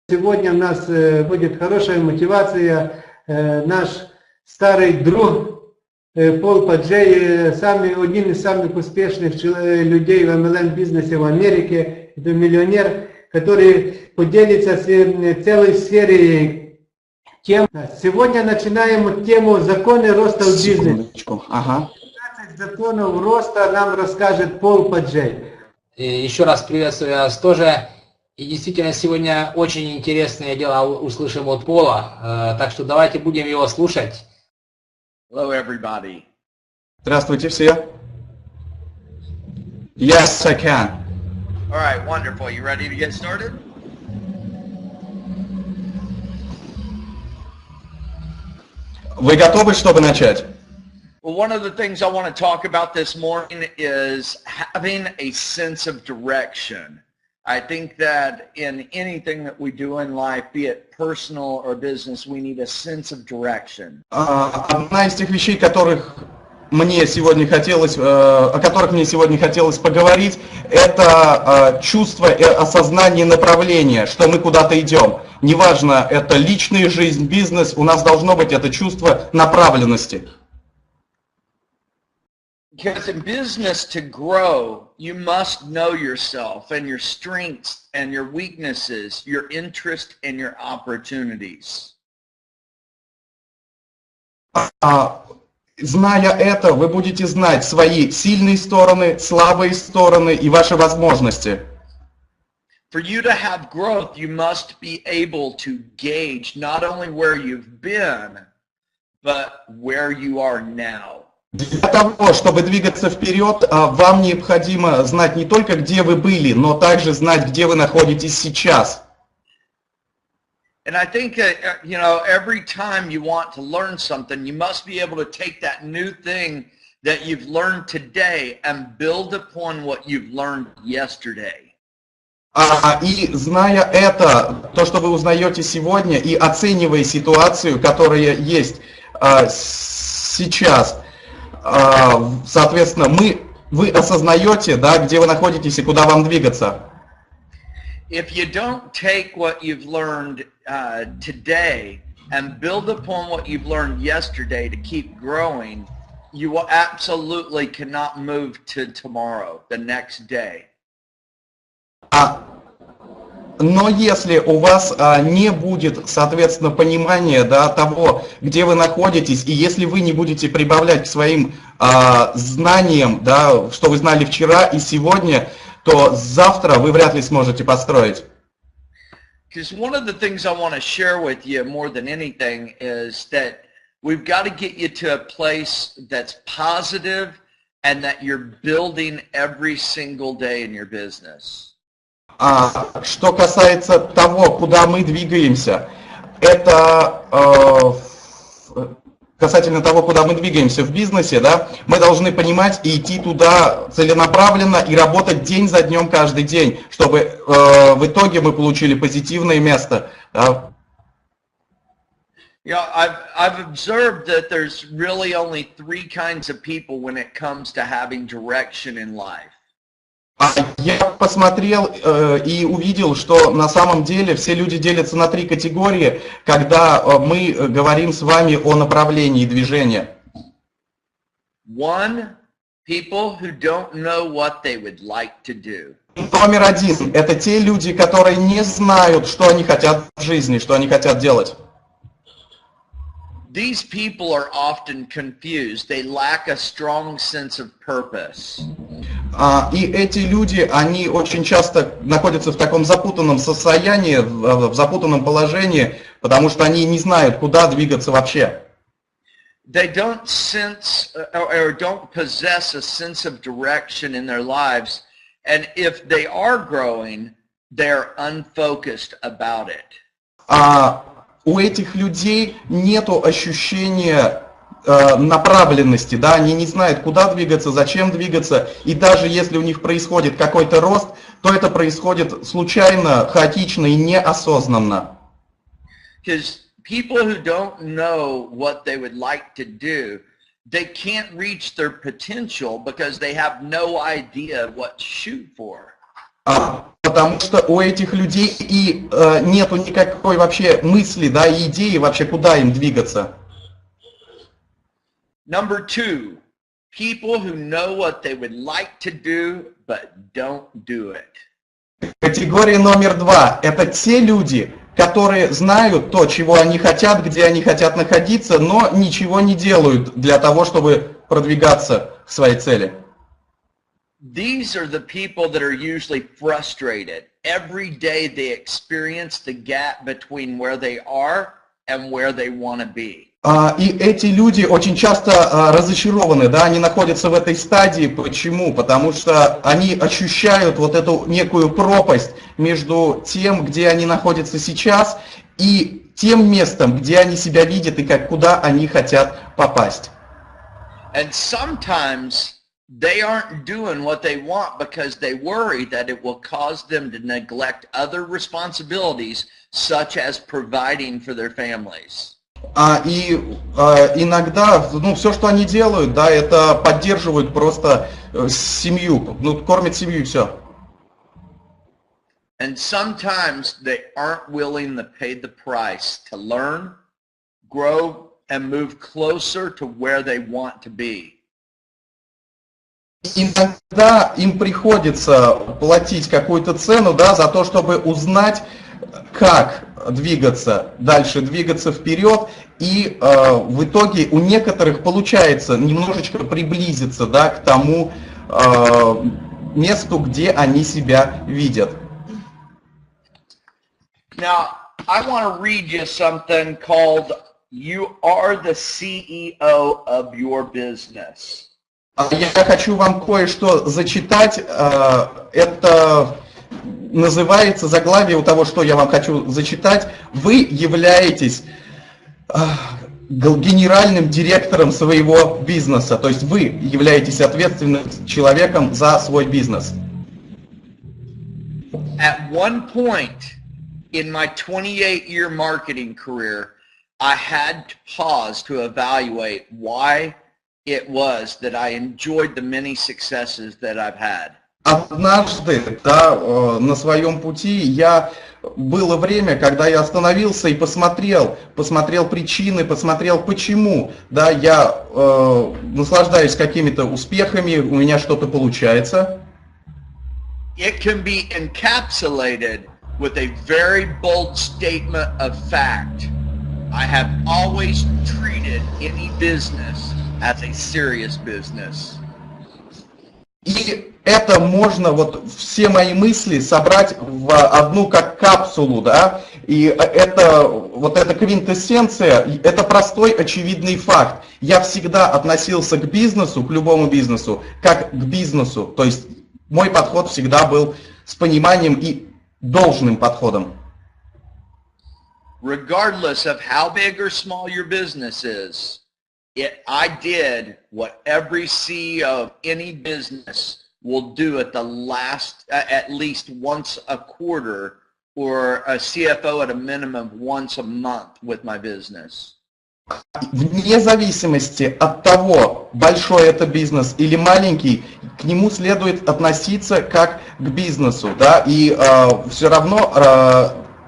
Сегодня у нас будет хорошая мотивация. Наш старый друг Пол Паджет, один из самых успешных людей в MLM-бизнесе в Америке, это миллионер, который поделится с целой сферой тем. Сегодня начинаем тему «Законы роста в бизнесе». 15 законов роста нам расскажет Пол Паджет. Еще раз приветствую вас тоже. И действительно, сегодня очень интересное дело услышим от Пола, так что давайте будем его слушать. Hello, everybody. Здравствуйте все. Yes, I can. All right, wonderful. You ready to get started? Вы готовы, чтобы начать? Well, one of the things I want to talk about this morning is having a sense of direction. I think that in anything that we do in life, be it personal or business, we need a sense of direction. Одна из тех вещей, о которых мне сегодня хотелось поговорить, это чувство и осознание направления, что мы куда-то идем. Неважно, это личная жизнь, бизнес, у нас должно быть это чувство направленности. Because in business to grow, you must know yourself and your strengths and your weaknesses, your interest and your opportunities. Зная это, вы будете знать свои сильные стороны, слабые стороны и ваши возможности. For you to have growth, you must be able to gauge not only where you've been, but where you are now. Для того, чтобы двигаться вперед, вам необходимо знать не только, где вы были, но также знать, где вы находитесь сейчас. And I think, every time you want to learn something, you must be able to take that new thing that you've learned today and build upon what you've learned yesterday. И зная это, то, что вы узнаете сегодня, и оценивая ситуацию, которая есть сейчас, соответственно, вы осознаете, да, где вы находитесь и куда вам двигаться. If you don't take what you've learned today and build upon what you've learned yesterday to keep growing, you will absolutely cannot move to tomorrow, the next day. Но если у вас не будет, соответственно, понимания, да, того, где вы находитесь, и если вы не будете прибавлять к своим знаниям, да, что вы знали вчера и сегодня, то завтра вы вряд ли сможете построить. Because one of the things I want to share with you more than anything is that we've got to get you to a place that's positive and that you're building every single day in your business. Что касается того, куда мы двигаемся, это касательно того, куда мы двигаемся в бизнесе, да, мы должны понимать и идти туда целенаправленно и работать день за днем каждый день, чтобы в итоге мы получили позитивное место. Да. I've observed that there's really only three kinds of people when it comes to having direction in life. Я посмотрел и увидел, что на самом деле все люди делятся на три категории, когда мы говорим с вами о направлении движения. Номер один – это те люди, которые не знают, что они хотят в жизни, что они хотят делать. These people are often confused. They lack a strong sense of purpose. И эти люди, они очень часто находятся в таком запутанном состоянии, в запутанном положении, потому что они не знают, куда двигаться вообще. They don't sense or don't possess a sense of direction in their lives, and if they are growing, they're unfocused about it. У этих людей нету ощущения направленности, да, они не знают, куда двигаться, зачем двигаться, и даже если у них происходит какой-то рост, то это происходит случайно, хаотично и неосознанно. Because people who don't know what they would like to do, they can't reach their potential because they have no idea what to shoot for. Потому что у этих людей и нету никакой вообще мысли, да, и идеи вообще, куда им двигаться. Number two, people who know what they would like to do, but don't do it. Категория номер два – это те люди, которые знают то, чего они хотят, где они хотят находиться, но ничего не делают для того, чтобы продвигаться к своей цели. These are the people that are usually frustrated. Every day they experience the gap between where they are and where they want to be. И эти люди очень часто разочарованы, да, они находятся в этой стадии. Почему? Потому что они ощущают вот эту некую пропасть между тем, где они находятся сейчас, и тем местом, где они себя видят и куда они хотят попасть. And sometimes they aren't doing what they want because they worry that it will cause them to neglect other responsibilities, such as providing for their families. Иногда, ну, все, что они делают, да, это поддерживают просто семью, ну, кормят семью и все. And sometimes they aren't willing to pay the price to learn, grow, and move closer to where they want to be. Иногда им приходится платить какую-то цену, да, за то, чтобы узнать, как двигаться дальше, двигаться вперед, и в итоге у некоторых получается немножечко приблизиться, да, к тому месту, где они себя видят. Now, I want to read you something called "You are the CEO of your business." Я хочу вам кое-что зачитать. Это называется заглавие у того, что я вам хочу зачитать. Вы являетесь генеральным директором своего бизнеса. То есть вы являетесь ответственным человеком за свой бизнес. At one point in my 28-year marketing career, I had to pause to evaluate why it was that I enjoyed the many successes that I've had. Однажды, да, на своем пути было время, когда я остановился и посмотрел причины, посмотрел почему, да, я наслаждаюсь какими-то успехами, у меня что-то получается. It can be encapsulated with a very bold statement of fact. I have always treated any business as a serious business. И это можно, вот все мои мысли собрать в одну как капсулу, да, и это, вот эта квинтэссенция, это простой очевидный факт. Я всегда относился к бизнесу, к любому бизнесу, как к бизнесу, то есть мой подход всегда был с пониманием и должным подходом. Regardless of how big or small your business is, I did what every CEO of any business will do at least once a quarter, or a CFO at a minimum once a month with my business. Вне зависимости от того, большой это бизнес или маленький, к нему следует относиться как к бизнесу, да, и все равно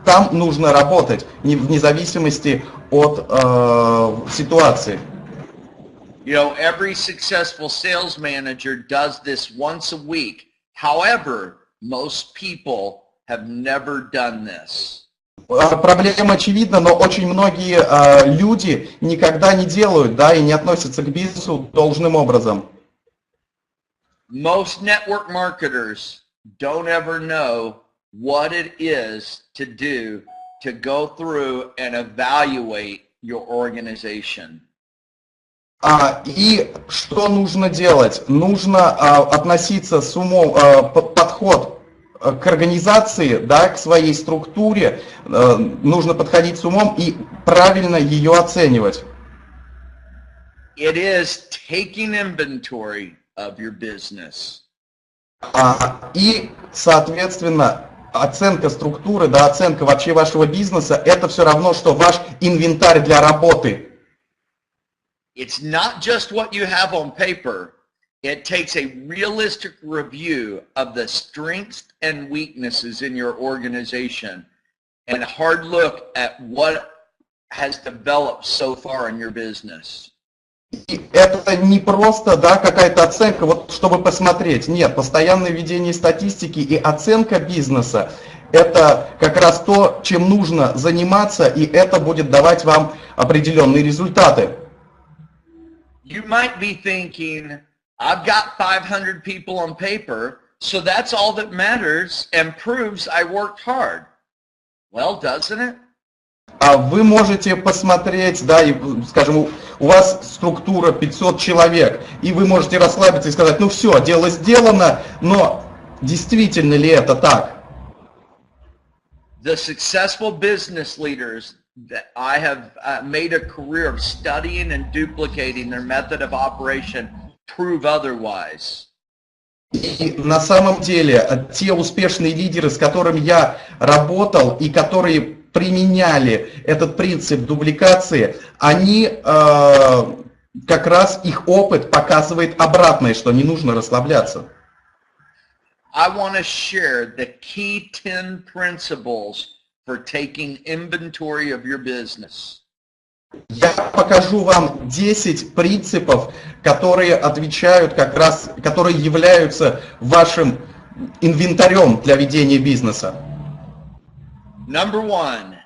там нужно работать, вне зависимости от ситуации. You know, every successful sales manager does this once a week. However, most people have never done this. Проблема очевидна, но очень многие люди никогда не делают, да, и не относятся к бизнесу должным образом. Most network marketers don't ever know what it is to do to go through and evaluate your organization. И что нужно делать? Нужно относиться с умом, подход к организации, да, к своей структуре, нужно подходить с умом и правильно ее оценивать. It is taking inventory of your business. И, соответственно, оценка структуры, да, оценка вообще вашего бизнеса, это все равно, что ваш инвентарь для работы. It's not just what you have on paper. It takes a realistic review of the strengths and weaknesses in your organization and a hard look at what has developed so far in your business. И это не просто, да, какая-то оценка, вот чтобы посмотреть. Нет, постоянное ведение статистики и оценка бизнеса – это как раз то, чем нужно заниматься, и это будет давать вам определенные результаты. You might be thinking, I've got 500 people on paper, so that's all that matters and proves I worked hard. Well, doesn't it? А вы можете посмотреть, да, и, скажем, у вас структура 500 человек, и вы можете расслабиться и сказать, ну все, дело сделано, но действительно ли это так? The successful business leaders that I have made a career of studying and duplicating their method of operation prove otherwise. И на самом деле те успешные лидеры, с которыми я работал и которые применяли этот принцип дубликации, они как раз их опыт показывает обратное, что не нужно расслабляться. I want to share the key 10 principles for taking inventory of your business. Я покажу вам 10 принципов, которые отвечают как раз, которые являются вашим инвентарем для ведения бизнеса. Number one,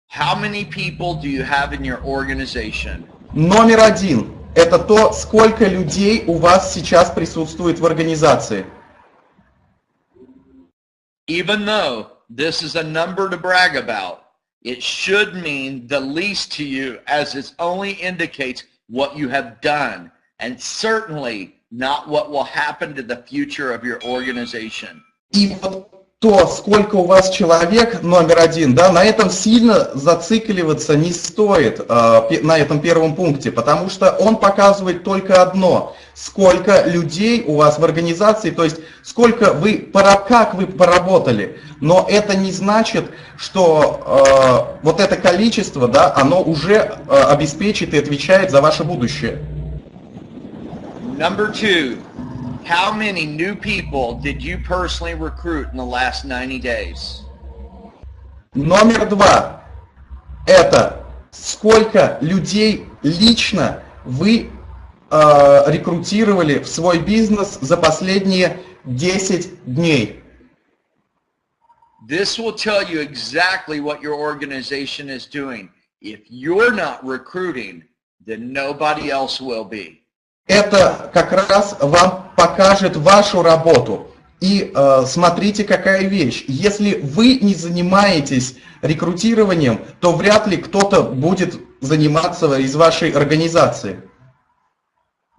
how many people do you have in your organization? Номер один – это то, сколько людей у вас сейчас присутствует в организации. Even though this is a number to brag about, it should mean the least to you as it only indicates what you have done and certainly not what will happen to the future of your organization. И вот то, сколько у вас человек, номер один, да, на этом сильно зацикливаться не стоит, на этом первом пункте, потому что он показывает только одно, сколько людей у вас в организации, то есть сколько вы, как вы поработали, но это не значит, что вот это количество, да, оно уже обеспечит и отвечает за ваше будущее. Number two. How many new people did you personally recruit in the last 90 days? Номер два. Это сколько людей лично вы рекрутировали в свой бизнес за последние 10 дней. This will tell you exactly what your organization is doing. If you're not recruiting, then nobody else will be. Это как раз вам покажет вашу работу. И смотрите, какая вещь. Если вы не занимаетесь рекрутированием, то вряд ли кто-то будет заниматься из вашей организации.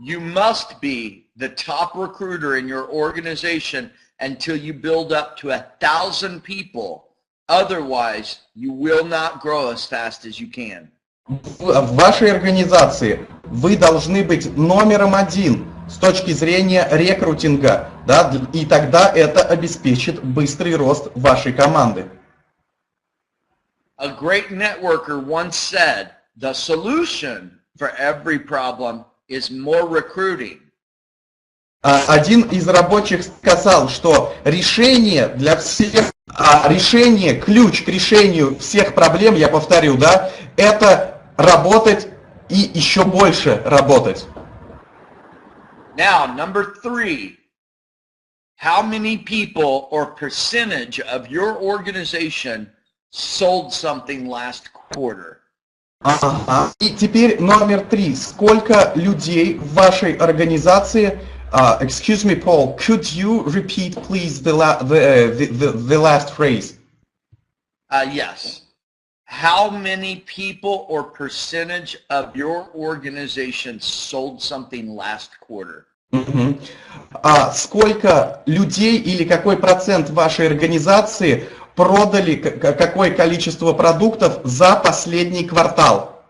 You must be the top recruiter in your organization until you build up to 1,000 people. Otherwise, you will not grow as fast as you can. В вашей организации вы должны быть номером один с точки зрения рекрутинга, да, и тогда это обеспечит быстрый рост вашей команды. A great networker once said, the solution for every problem is more recruiting. Один из рабочих сказал, что решение для всех, ключ к решению всех проблем, я повторю, да, это работать и еще больше работать. Now, number three, how many people or percentage of your organization sold something last quarter? И теперь номер три. Сколько людей в вашей организации? Excuse me, Paul. Could you repeat, please, the last phrase? Yes. How many people or percentage of your organization sold something last quarter? Сколько людей или какой процент вашей организации продали какое количество продуктов за последний квартал?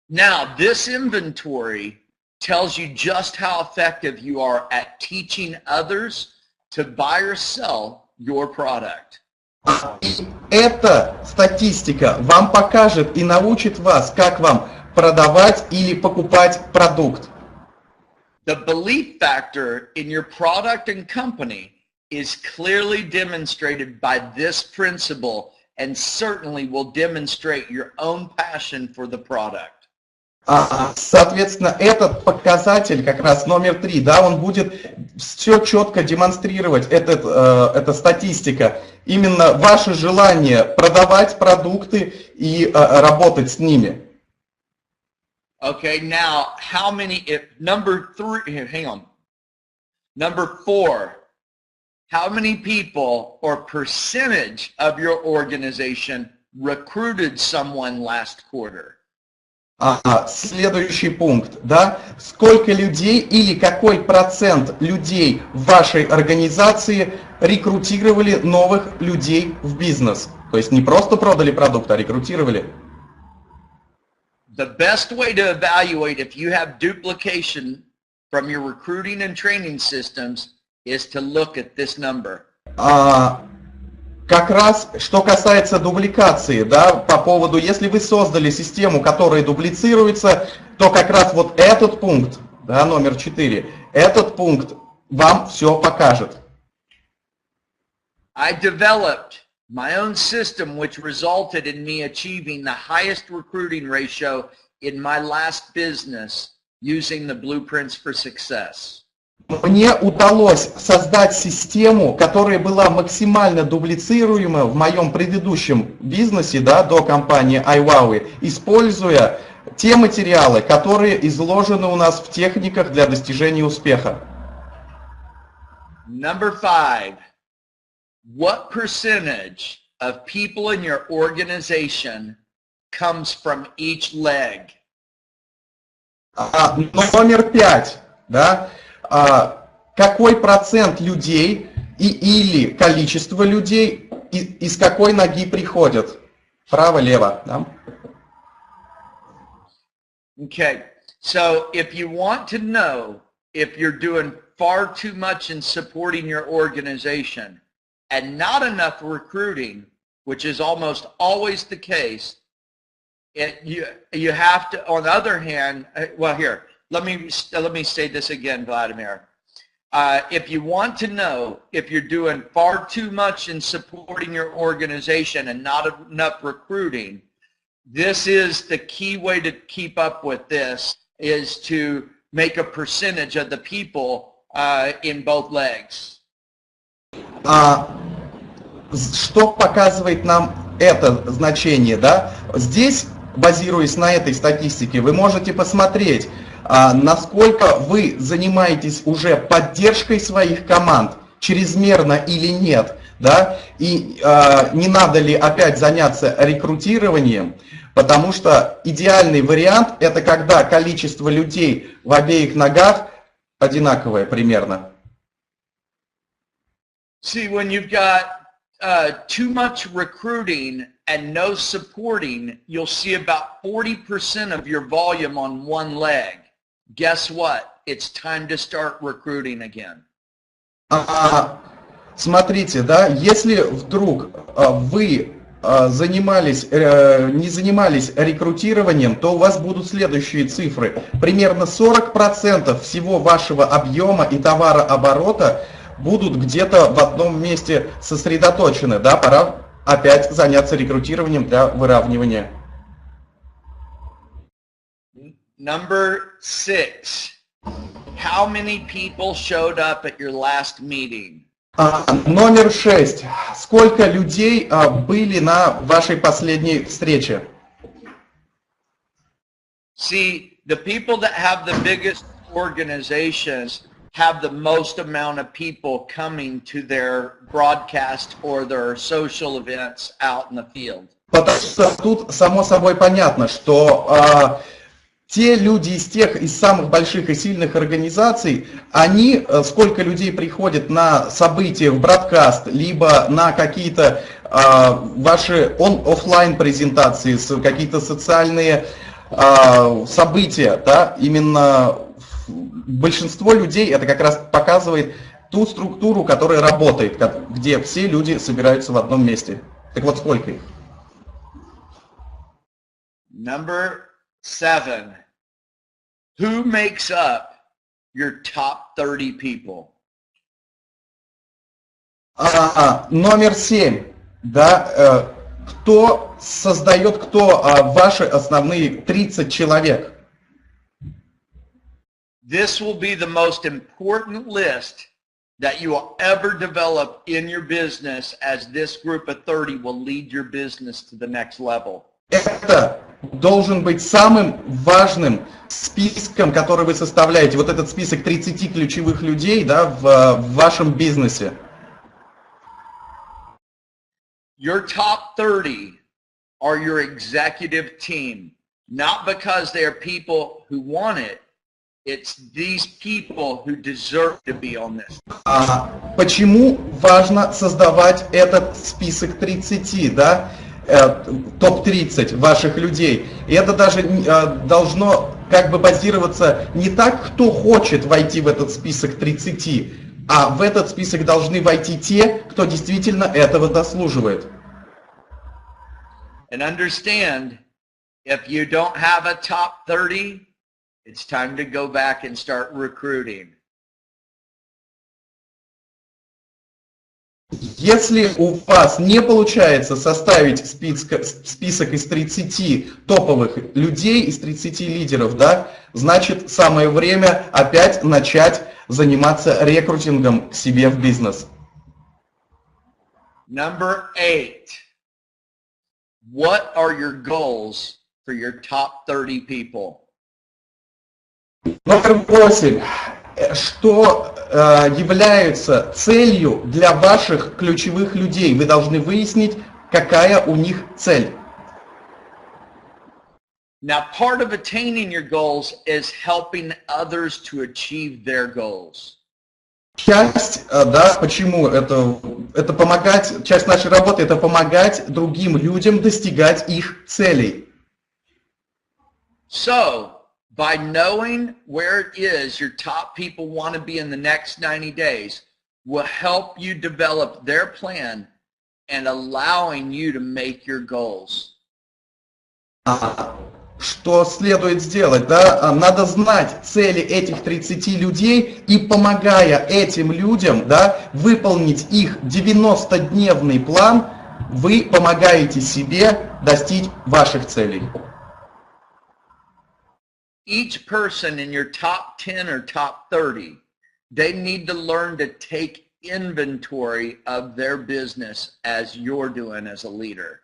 Now, this inventory tells you just how effective you are at teaching others to buy or sell your product. Эта статистика вам покажет и научит вас, как вам продавать или покупать продукт. The belief factor in your product and company is clearly demonstrated by this principle and certainly will demonstrate your own passion for the product. Соответственно, этот показатель, как раз номер 3, да, он будет все четко демонстрировать, эта статистика, именно ваше желание продавать продукты и работать с ними. Okay, now how many, number 3, hang on, number 4, how many people or percentage of your organization recruited someone last quarter? Следующий пункт, да, сколько людей или какой процент людей в вашей организации рекрутировали новых людей в бизнес? То есть не просто продали продукт, а рекрутировали. The best way to evaluate if you have duplication from your recruiting and training systems is to look at this number. Как раз, что касается дубликации, да, по поводу, если вы создали систему, которая дублицируется, то как раз вот этот пункт, да, номер 4, этот пункт вам все покажет. I developed my own system which resulted in me achieving the highest recruiting ratio in my last business using the blueprints for success. Мне удалось создать систему, которая была максимально дублицируема в моем предыдущем бизнесе, да, до компании iWowWe, используя те материалы, которые изложены у нас в техниках для достижения успеха. Number 5. What percentage of people in your organization comes from each leg? Номер 5, да. Какой процент людей или количество людей из какой ноги приходят? Право-лево, да? Okay, so if you want to know if you're doing far too much in supporting your organization and not enough recruiting, which is almost always the case, you have to, on the other hand, well here, let me say this again, Vladimir. If you want to know if you're doing far too much in supporting your organization and not enough recruiting, this is the key way to keep up with this, is to make a percentage of the people in both legs. Что показывает нам это значение, да? Здесь, базируясь на этой статистике, вы можете посмотреть, насколько вы занимаетесь уже поддержкой своих команд, чрезмерно или нет, да, и не надо ли опять заняться рекрутированием, потому что идеальный вариант — это когда количество людей в обеих ногах одинаковое примерно. See, when you've got too much recruiting and no supporting, you'll see about 40% of your volume on one leg. Guess what? It's time to start recruiting again. Смотрите, да, если вдруг вы не занимались рекрутированием, то у вас будут следующие цифры. Примерно 40% всего вашего объема и товарооборота будут где-то в одном месте сосредоточены. Да, пора опять заняться рекрутированием для выравнивания. Number 6. How many people showed up at your last meeting? Номер 6. Сколько людей были на вашей последней встрече? See, the people that have the biggest organizations have the most amount of people coming to their broadcast or their social events out in the field. Потому что тут само собой понятно, что те люди из самых больших и сильных организаций, они, сколько людей приходят на события в бродкаст, либо на какие-то ваши офлайн презентации, какие-то социальные события, да, именно большинство людей, это как раз показывает ту структуру, которая работает, где все люди собираются в одном месте. Так вот, сколько их? Number 7. Who makes up your top 30 people? Номер 7. Да, кто создает, ваши основные 30 человек? This will be the most important list that you will ever develop in your business, as this group of 30 will lead your business to the next level. Это должен быть самым важным списком, который вы составляете. Вот этот список 30 ключевых людей, да, в вашем бизнесе. Your top 30 are your executive team, not because they are people who want it. It's these people who deserve to be on this. Почему важно создавать этот список 30, да, топ-30 ваших людей? И это даже должно как бы базироваться не так, кто хочет войти в этот список 30, а в этот список должны войти те, кто действительно этого заслуживает. And understand, if you don't have a top 30, it's time to go back and start recruiting. Если у вас не получается составить список из 30 топовых людей, из 30 лидеров, да, значит самое время опять начать заниматься рекрутингом к себе в бизнес. Number 8. What are your goals for your top 30 people? Номер 8. Что является целью для ваших ключевых людей? Вы должны выяснить, какая у них цель. Now, part of attaining your goals is helping others to achieve their goals. Часть, да, почему это помогать, часть нашей работы это помогать другим людям достигать их целей. So, by knowing where it is your top people want to be in the next 90 days will help you develop their plan and allowing you to make your goals. Что следует сделать, да? Надо знать цели этих 30 людей и, помогая этим людям, да, выполнить их 90-дневный план, вы помогаете себе достичь ваших целей. Each person in your top 10 or top 30, they need to learn to take inventory of their business as you're doing as a leader.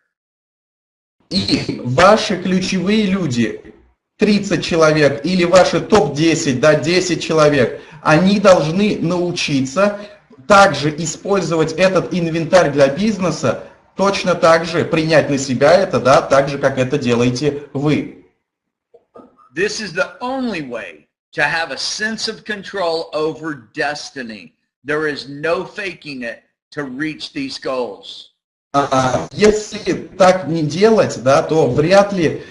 И ваши ключевые люди, 30 человек, или ваши топ-10, да, 10 человек, они должны научиться также использовать этот инвентарь для бизнеса, точно так же принять на себя это, да, так же, как это делаете вы. This is the only way to have a sense of control over destiny. There is no faking it to reach these goals. Если так не делать, да, то вряд ли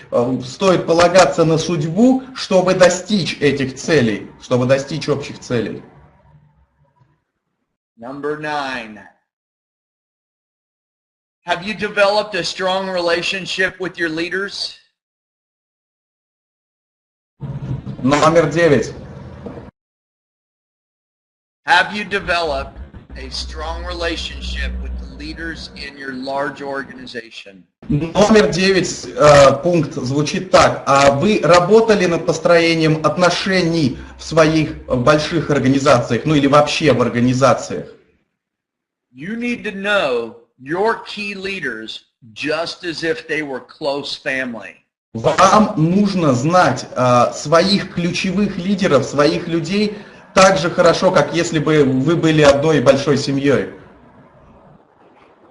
стоит полагаться на судьбу, чтобы достичь этих целей, чтобы достичь общих целей. Number 9. Have you developed a strong relationship with your leaders? Номер 9. Have you developed a strong relationship with the leaders in your large organization? Номер 9 пункт звучит так. А вы работали над построением отношений в своих больших организациях, ну или вообще в организациях? You need to know your key leaders just as if they were close family. Вам нужно знать своих ключевых лидеров, своих людей так же хорошо, как если бы вы были одной большой семьей.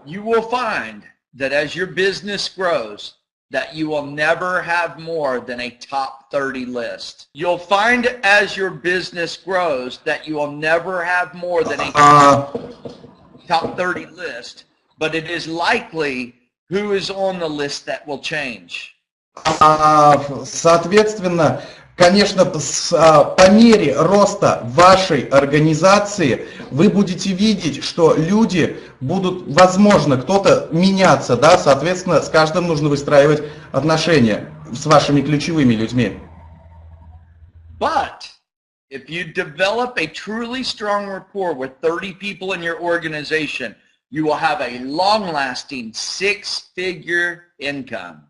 You will find that as your business grows, that you will never have more than a top 30 list. You'll find as your business grows that you will never have more than a top 30 list, but it is likely who is on the list that will change. Соответственно, Конечно, по мере роста вашей организации вы будете видеть, что люди будут, возможно, кто-то меняться, да, соответственно, с каждым нужно выстраивать отношения с вашими ключевыми людьми. But if you develop a truly strong rapport with 30 people in your organization, you will have a long-lasting six-figure income.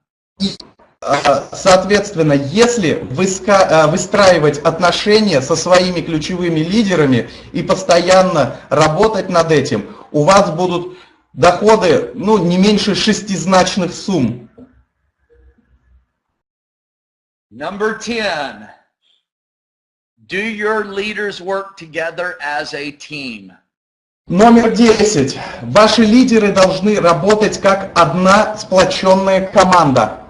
Соответственно, если выстраивать отношения со своими ключевыми лидерами и постоянно работать над этим, у вас будут доходы, ну, не меньше шестизначных сумм. Number 10. Do your leaders work together as a team? Номер 10. Ваши лидеры должны работать как одна сплоченная команда.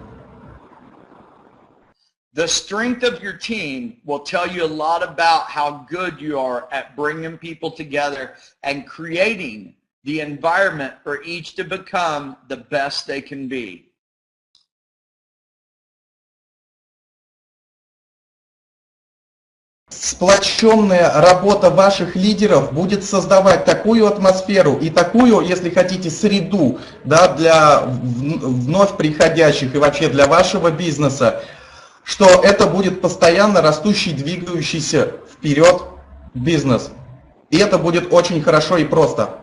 The strength of your team will tell you a lot about how good you are at bringing people together and creating the environment for each to become the best they can be. Сплоченная работа ваших лидеров будет создавать такую атмосферу и такую, если хотите, среду, да, для вновь приходящих и вообще для вашего бизнеса, что это будет постоянно растущий, двигающийся вперед бизнес. И это будет очень хорошо и просто.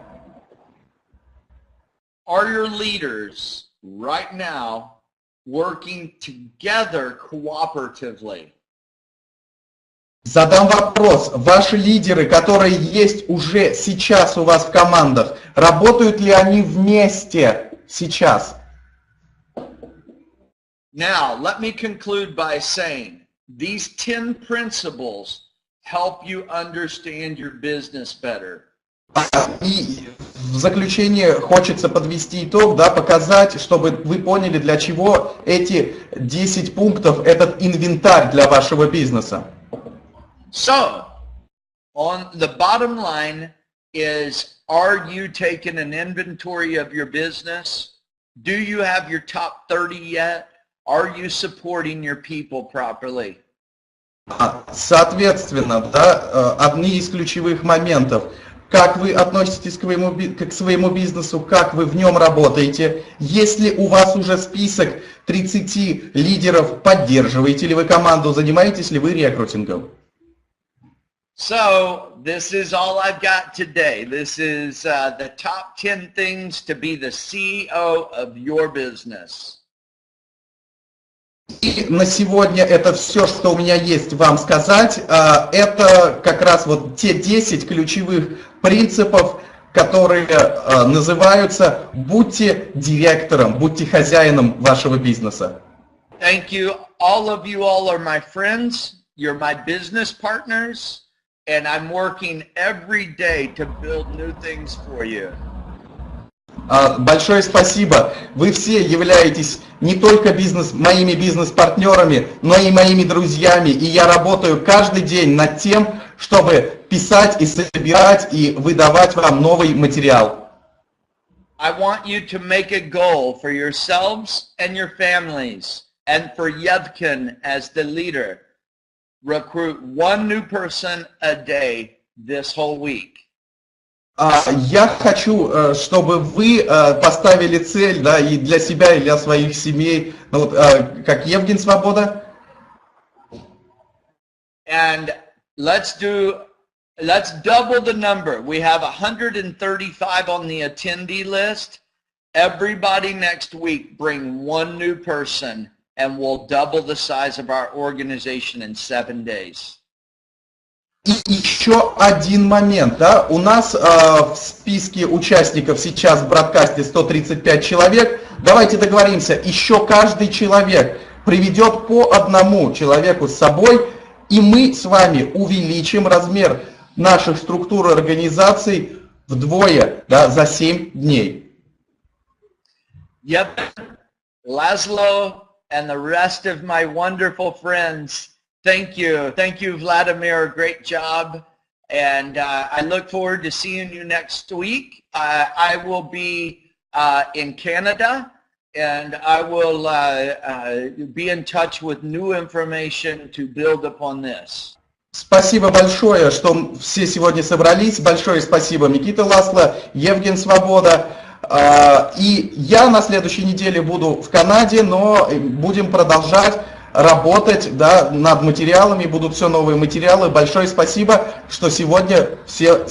Are your leaders right now working together cooperatively? Задам вопрос. Ваши лидеры, которые есть уже сейчас у вас в командах, работают ли они вместе сейчас? Now, let me conclude by saying these 10 principles help you understand your business better. И в заключение хочется подвести итог, да, показать, чтобы вы поняли, для чего эти 10 пунктов, этот инвентарь для вашего бизнеса. So, on the bottom line is, are you taking an inventory of your business? Do you have your top 30 yet? Are you supporting your people properly? Соответственно, да, одни из ключевых моментов. Как вы относитесь к своему бизнесу, как вы в нем работаете, есть ли у вас уже список 30 лидеров, поддерживаете ли вы команду, занимаетесь ли вы рекрутингом? So, this is all I've got today. This is the top 10 things to be the CEO of your business. И на сегодня это все, что у меня есть вам сказать. Это как раз вот те 10 ключевых принципов, которые называются «Будьте директором», «Будьте хозяином вашего бизнеса». Thank you. All of you all are my friends. You're my business partners. And I'm working every day to build new things for you. Большое спасибо. Вы все являетесь не только моими бизнес-партнерами, но и моими друзьями. И я работаю каждый день над тем, чтобы писать и собирать и выдавать вам новый материал. I want you to make a goal for yourselves and your families, and for Yevkin as the leader. Recruit one new person a day this whole week. Я хочу, чтобы вы поставили цель, да, и для себя, и для своих семей, ну, вот, как Евген Свобода. And let's double the number. We have 135 on the attendee list. Everybody next week bring one new person, and we'll double the size of our organization in 7 days. И еще один момент, да, у нас в списке участников сейчас в бродкасте 135 человек. Давайте договоримся, еще каждый человек приведет по одному человеку с собой, и мы с вами увеличим размер наших структур и организаций вдвое, да, за 7 дней. Yep, Laszlo and the rest of my wonderful friends, thank you. Thank you, Vladimir. Great job. And I look forward to seeing you next week. I will be in Canada and I will be in touch with new information to build upon this. Спасибо большое, что все сегодня собрались. Большое спасибо, Никита Ласло, Евген Свобода. И я на следующей неделе буду в Канаде, но будем продолжать работать, да, над материалами, будут все новые материалы. Большое спасибо, что сегодня все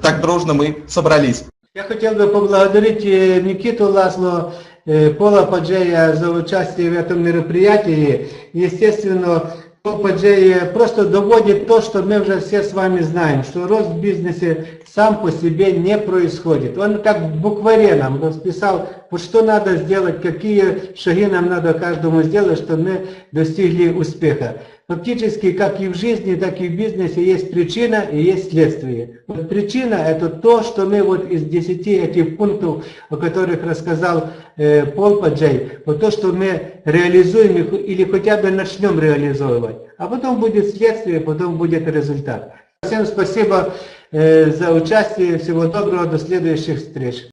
так дружно мы собрались. Я хотел бы поблагодарить Никиту Ласло, Пола Паджея за участие в этом мероприятии. Естественно, Пол Паджей просто доводит то, что мы уже все с вами знаем, что рост в бизнесе сам по себе не происходит. Он как в букваре нам расписал, вот что надо сделать, какие шаги нам надо каждому сделать, чтобы мы достигли успеха. Фактически, как и в жизни, так и в бизнесе, есть причина и есть следствие. Вот причина – это то, что мы вот из 10 этих пунктов, о которых рассказал Пол Паджей, вот то, что мы реализуем или хотя бы начнем реализовывать. А потом будет следствие, потом будет результат. Всем спасибо за участие, всего доброго, до следующих встреч.